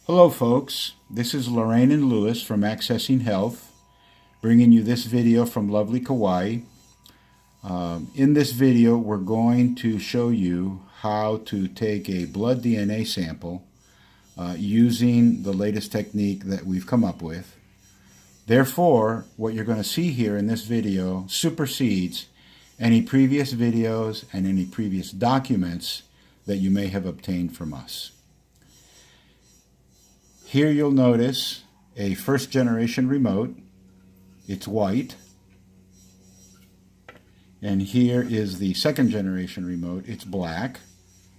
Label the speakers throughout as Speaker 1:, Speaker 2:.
Speaker 1: Hello folks, this is Lorraine and Lewis from Accessing Health, bringing you this video from lovely Kauai. In this video we're going to show you how to take a blood DNA sample using the latest technique that we've come up with. Therefore, what you're going to see here in this video supersedes any previous videos and any previous documents that you may have obtained from us. Here you'll notice a first generation remote. It's white. And here is the second generation remote. It's black.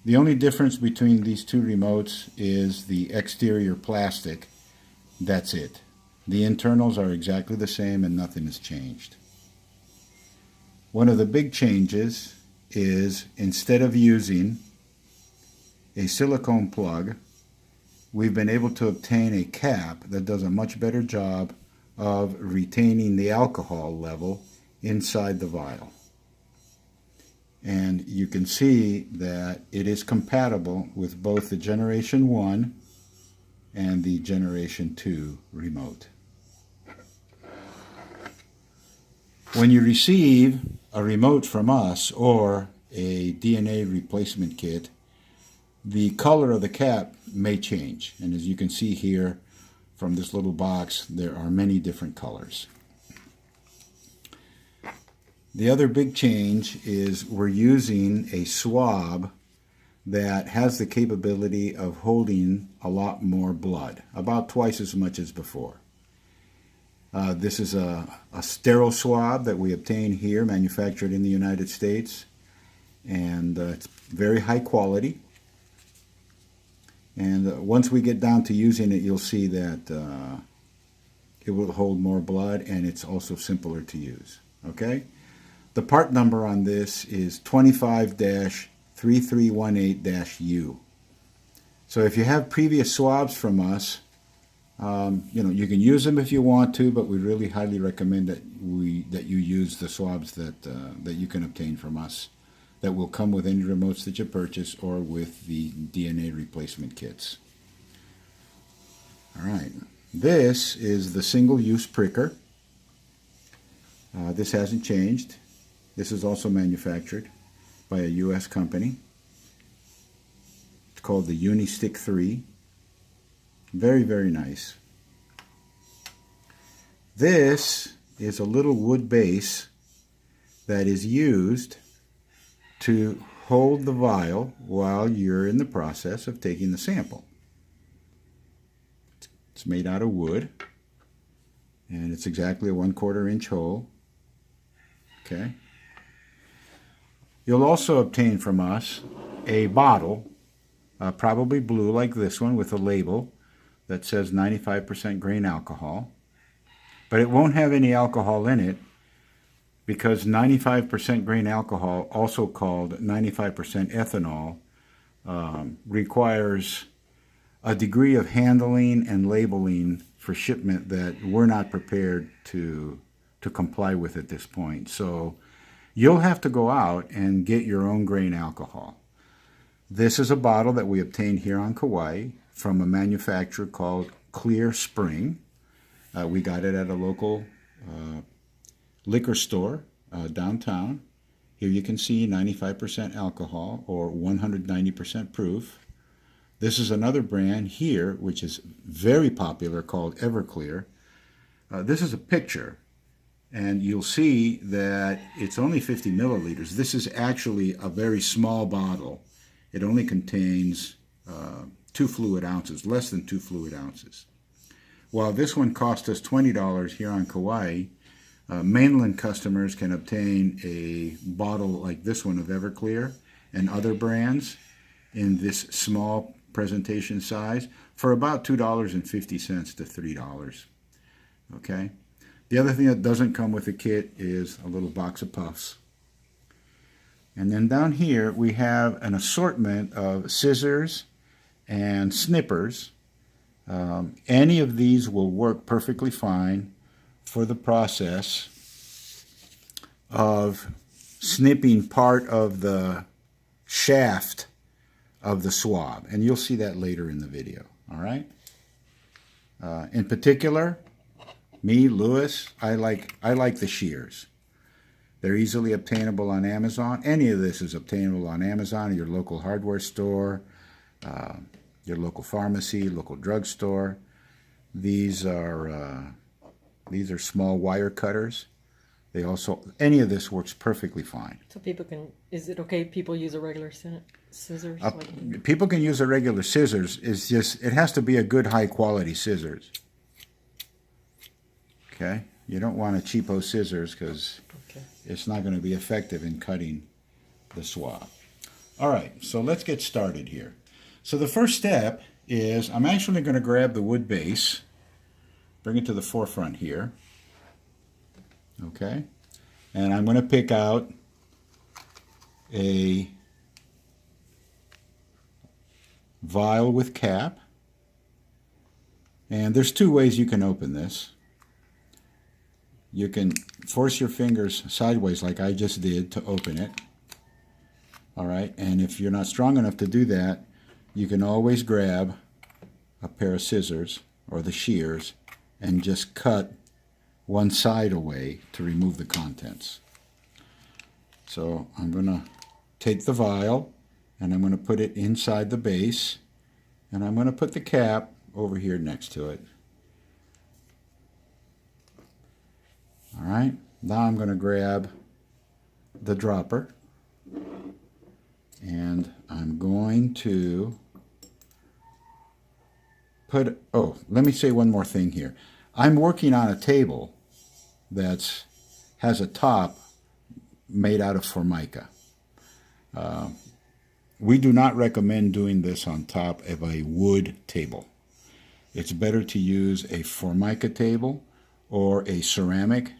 Speaker 1: The only difference between these two remotes is the exterior plastic. That's it. The internals are exactly the same and nothing has changed. One of the big changes is instead of using a silicone plug, we've been able to obtain a cap that does a much better job of retaining the alcohol level inside the vial. And you can see that it is compatible with both the Generation 1 and the Generation 2 remote. When you receive a remote from us or a DNA replacement kit, the color of the cap may change. And as you can see here from this little box, there are many different colors. The other big change is we're using a swab that has the capability of holding a lot more blood, about twice as much as before. This is a sterile swab that we obtain here, manufactured in the United States, and it's very high quality. And once we get down to using it, you'll see that it will hold more blood, and it's also simpler to use. Okay? The part number on this is 25-3318-U. So if you have previous swabs from us, you can use them if you want to, but we really highly recommend that you use the swabs that you can obtain from us, that will come with any remotes that you purchase or with the DNA replacement kits. All right, this is the single-use pricker. This hasn't changed. This is also manufactured by a U.S. company. It's called the Unistick 3. Very, very nice. This is a little wood base that is used to hold the vial while you're in the process of taking the sample. It's made out of wood, and it's exactly a 1/4 inch hole. Okay. You'll also obtain from us a bottle, probably blue like this one, with a label that says 95% grain alcohol. But it won't have any alcohol in it, because 95% grain alcohol, also called 95% ethanol, requires a degree of handling and labeling for shipment that we're not prepared to comply with at this point. So you'll have to go out and get your own grain alcohol. This is a bottle that we obtained here on Kauai from a manufacturer called Clear Spring. We got it at a local liquor store downtown. Here you can see 95% alcohol or 190% proof. This is another brand here which is very popular called Everclear. This is a picture, and you'll see that it's only 50 milliliters. This is actually a very small bottle. It only contains 2 fluid ounces, less than 2 fluid ounces. While this one cost us $20 here on Kauai, mainland customers can obtain a bottle like this one of Everclear and other brands in this small presentation size for about $2.50 to $3. Okay? The other thing that doesn't come with the kit is a little box of puffs. And then down here we have an assortment of scissors and snippers. Any of these will work perfectly fine for the process of snipping part of the shaft of the swab, and you'll see that later in the video. All right? In particular, me, Lewis, I like the shears. They're easily obtainable on Amazon. Any of this is obtainable on Amazon, or your local hardware store, your local pharmacy, local drugstore. These are small wire cutters. They also, any of this works perfectly fine.
Speaker 2: So people can, is it okay people use a regular scissors?
Speaker 1: People can use a regular scissors. It's just, it has to be a good high quality scissors. Okay? You don't want a cheapo scissors because it's not going to be effective in cutting the swab. All right, so let's get started here. So the first step is I'm actually going to grab the wood base, bring it to the forefront here. Okay, and I'm going to pick out a vial with cap, and there's two ways you can open this. You can force your fingers sideways like I just did to open it. All right, and if you're not strong enough to do that, you can always grab a pair of scissors or the shears and just cut one side away to remove the contents. So I'm going to take the vial and I'm going to put it inside the base, and I'm going to put the cap over here next to it. All right, now I'm going to grab the dropper and I'm going to put, oh, let me say one more thing here. I'm working on a table that has a top made out of Formica. We do not recommend doing this on top of a wood table. It's better to use a Formica table or a ceramic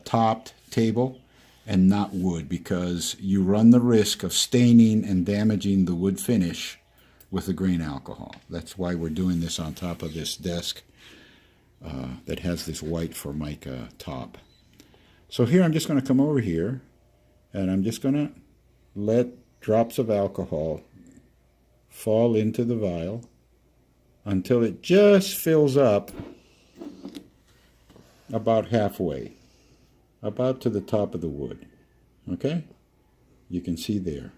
Speaker 1: topped table and not wood, because you run the risk of staining and damaging the wood finish with the grain alcohol. That's why we're doing this on top of this desk that has this white Formica top. So here I'm just going to come over here and I'm just going to let drops of alcohol fall into the vial until it just fills up about halfway, about to the top of the wood. Okay? You can see there.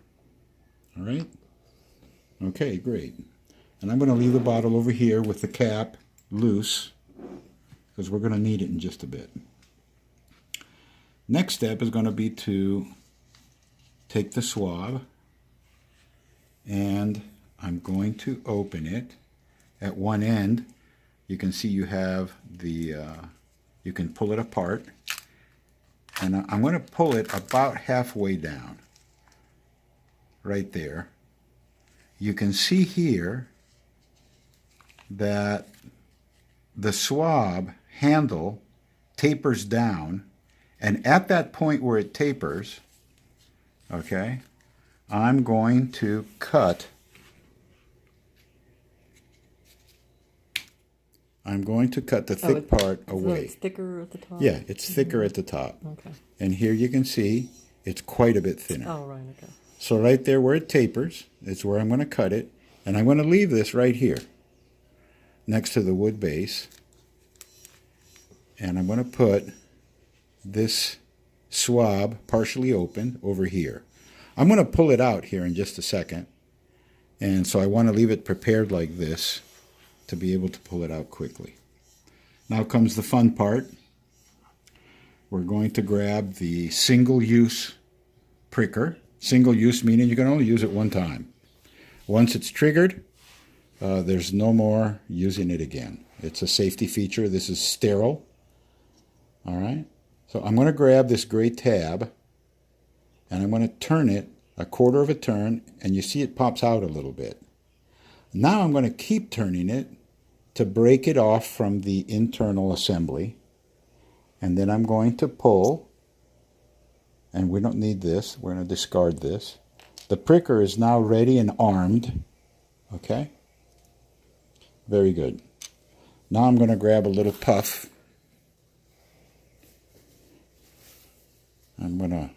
Speaker 1: All right? Okay, great. And I'm going to leave the bottle over here with the cap loose, because we're going to need it in just a bit. Next step is going to be to take the swab, and I'm going to open it. At one end, you can see you have the, you can pull it apart, and I'm going to pull it about halfway down, right there. You can see here that the swab handle tapers down, and at that point where it tapers, okay, I'm going to cut. I'm going to cut the thick part away.
Speaker 2: It's thicker at the top?
Speaker 1: Yeah, it's thicker at the top.
Speaker 2: Okay.
Speaker 1: And here you can see it's quite a bit thinner.
Speaker 2: Oh, right, okay.
Speaker 1: So right there where it tapers, it's where I'm going to cut it. And I'm going to leave this right here next to the wood base. And I'm going to put this swab partially open over here. I'm going to pull it out here in just a second. And so I want to leave it prepared like this to be able to pull it out quickly. Now comes the fun part. We're going to grab the single-use pricker. Single-use meaning you can only use it one time. Once it's triggered, there's no more using it again. It's a safety feature. This is sterile. All right. So I'm going to grab this gray tab, and I'm going to turn it a quarter of a turn, and you see it pops out a little bit. Now I'm going to keep turning it to break it off from the internal assembly, and then I'm going to pull, and we don't need this. We're going to discard this. The pricker is now ready and armed. Okay? Very good. Now I'm going to grab a little puff. I'm going to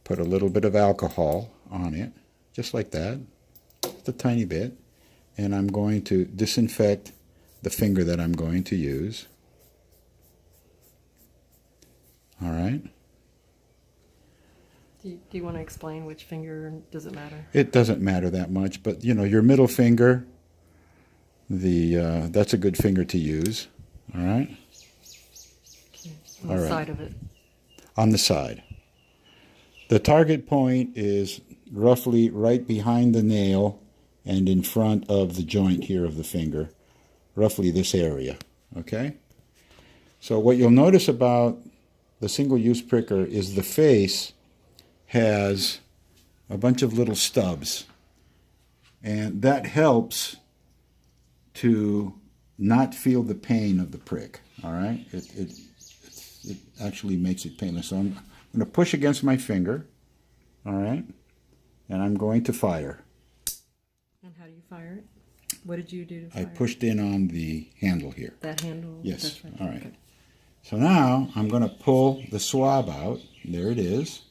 Speaker 1: put a little bit of alcohol on it, just like that, just a tiny bit, and I'm going to disinfect the finger that I'm going to use. All right.
Speaker 2: Do you want to explain which finger? Does it matter?
Speaker 1: It doesn't matter that much, but you know, your middle finger, that's a good finger to use. All right.
Speaker 2: Okay. On
Speaker 1: All
Speaker 2: the
Speaker 1: right.
Speaker 2: side of it.
Speaker 1: On the side. The target point is roughly right behind the nail and in front of the joint here of the finger, roughly this area. Okay. So what you'll notice about the single-use pricker is the face has a bunch of little stubs, and that helps to not feel the pain of the prick. All right, it actually makes it painless. So I'm going to push against my finger. All right, and I'm going to fire.
Speaker 2: And how do you fire it? What did you do to fire
Speaker 1: I pushed in on the handle here.
Speaker 2: that handle?
Speaker 1: Yes.
Speaker 2: That's right.
Speaker 1: All right.
Speaker 2: Okay.
Speaker 1: So now I'm going to pull the swab out. There it is.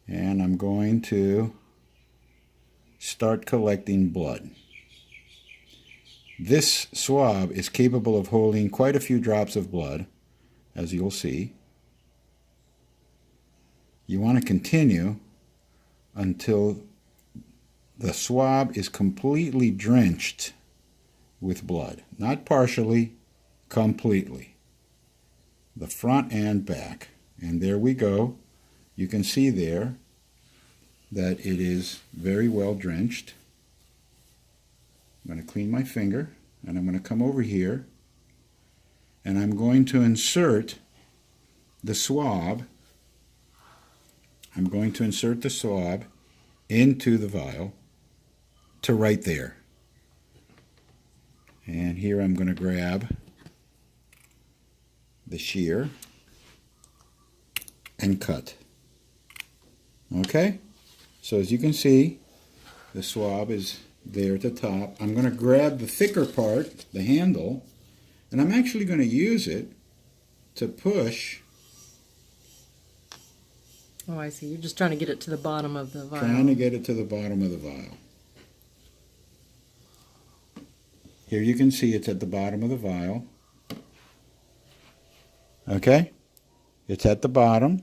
Speaker 1: And I'm going to start collecting blood. This swab is capable of holding quite a few drops of blood, as you'll see. You want to continue until the swab is completely drenched with blood. Not partially, completely. The front and back. And there we go. You can see there that it is very well drenched. I'm going to clean my finger, and I'm going to come over here, and I'm going to insert the swab. I'm going to insert the swab into the vial to right there. And here I'm going to grab the shear and cut. Okay? So as you can see, the swab is there at the top. I'm going to grab the thicker part, the handle, and I'm actually going to use it to push.
Speaker 2: Oh, I see. You're just trying to get it to the bottom of the vial.
Speaker 1: Trying to get it to the bottom of the vial. Here you can see it's at the bottom of the vial. Okay? It's at the bottom.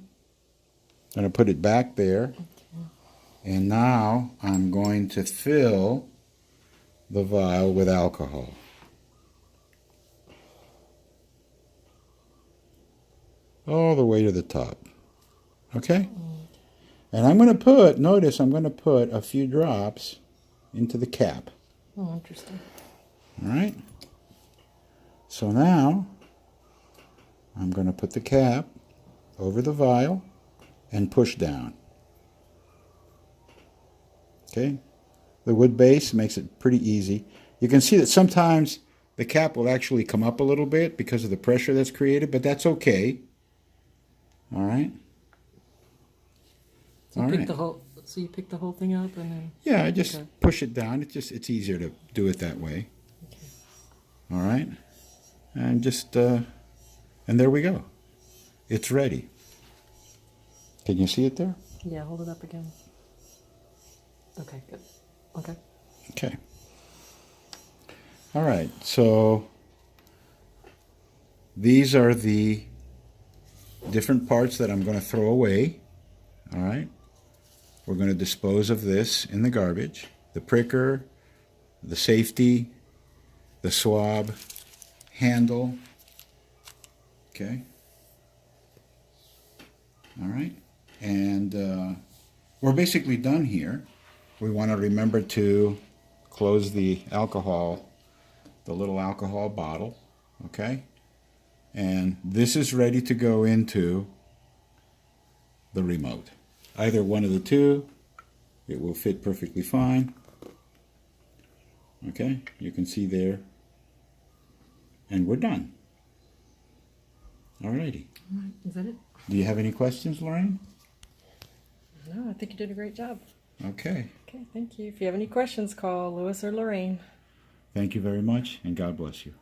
Speaker 1: I'm going to put it back there.
Speaker 2: Okay.
Speaker 1: And now I'm going to fill the vial with alcohol. All the way to the top. Okay? And I'm going to put, notice I'm going to put a few drops into the cap.
Speaker 2: Oh, interesting.
Speaker 1: All right? So now I'm going to put the cap over the vial and push down. Okay? The wood base makes it pretty easy. You can see that sometimes the cap will actually come up a little bit because of the pressure that's created, but that's okay. All right?
Speaker 2: So you
Speaker 1: All
Speaker 2: pick
Speaker 1: right.
Speaker 2: the whole. So you pick the whole thing up and then.
Speaker 1: Yeah, I just
Speaker 2: Okay.
Speaker 1: push it down. It's easier to do it that way.
Speaker 2: Okay.
Speaker 1: All right? And just, and there we go. It's ready. Can you see it there?
Speaker 2: Yeah, hold it up again. Okay, good. Okay.
Speaker 1: Okay. All right, so these are the different parts that I'm going to throw away. All right. We're going to dispose of this in the garbage. The pricker, the safety, the swab, handle. Okay. All right. And we're basically done here. We want to remember to close the alcohol, the little alcohol bottle. Okay. And this is ready to go into the remote. Either one of the two, it will fit perfectly fine. Okay, you can see there. And we're done. Alrighty.
Speaker 2: All right. Is that it?
Speaker 1: Do you have any questions, Lorraine?
Speaker 2: No, I think you did a great job.
Speaker 1: Okay.
Speaker 2: Okay, thank you. If you have any questions, call Louis or Lorraine.
Speaker 1: Thank you very much, and God bless you.